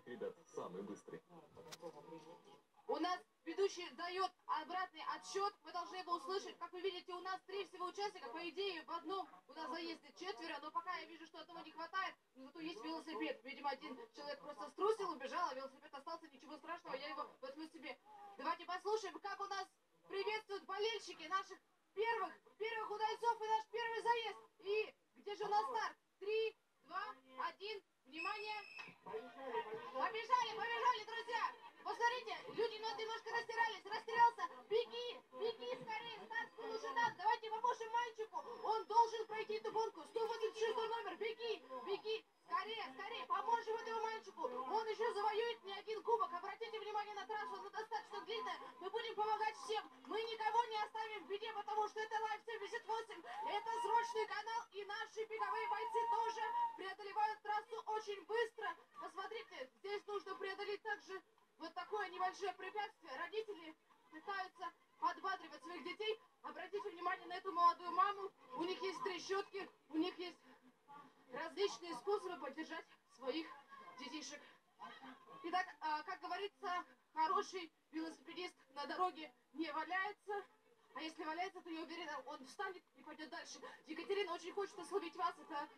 Ребят, самый быстрый. У нас ведущий дает обратный отсчет. Мы должны его услышать. Как вы видите, у нас 3 всего участника. По идее, в одном у нас заезде 4, но пока я вижу, что одного не хватает. Но зато есть велосипед. Видимо, один человек просто струсил, убежал, а велосипед остался. Ничего страшного, я его возьму себе. Давайте послушаем, как у нас приветствуют болельщики наших первых удальцов и наш первый заезд. И где же у нас старт? 3, 2, 1. Внимание! Побежали, друзья! Посмотрите, люди немножко растерялся. Беги скорее, старт уже дан. Давайте поможем мальчику. Он должен пройти эту гонку. 186 номер, беги, скорее, поможем этому мальчику. Он еще завоюет не один кубок. Обратите внимание на трассу, она достаточно длинная. Мы будем помогать всем. Мы никого не оставим в беде, потому что это Live 78. Это срочный канал, и наши беговые бойцы тоже преодолевают трассу очень быстро. Посмотрите, здесь нужно преодолеть также вот такое небольшое препятствие. Родители пытаются подбадривать своих детей. Обратите внимание на эту молодую маму. У них есть трещотки, у них есть различные способы поддержать своих детишек. Итак, как говорится, хороший велосипедист на дороге не валяется. А если валяется, то я уверена, он встанет и пойдет дальше. Екатерина, очень хочется словить вас. Это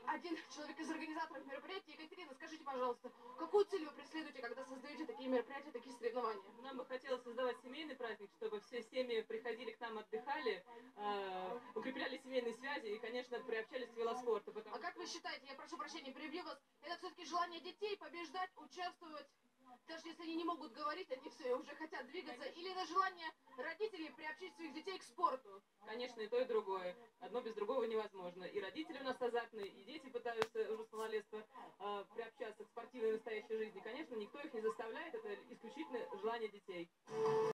один человек из организаторов мероприятия. Екатерина, скажите, пожалуйста, какую цель вы преследуете, когда создаете такие мероприятия, такие соревнования? Нам бы хотелось создавать семейный праздник, чтобы все семьи приходили к нам, отдыхали, укрепляли семейные связи и, конечно, приобщались к велоспорту. А как вы считаете, я прошу прощения, перебью вас, это все-таки желание детей побеждать, участвовать, даже если они не могут говорить, они все уже хотят двигаться, конечно. Или на желание родителей приобщить своих детей к спорту? Конечно, и то, и другое. Одно без другого невозможно. И родители у нас азартные, и дети пытаются уже с малолетства приобщаться к спортивной настоящей жизни. Конечно, никто их не заставляет, это исключительно желание детей.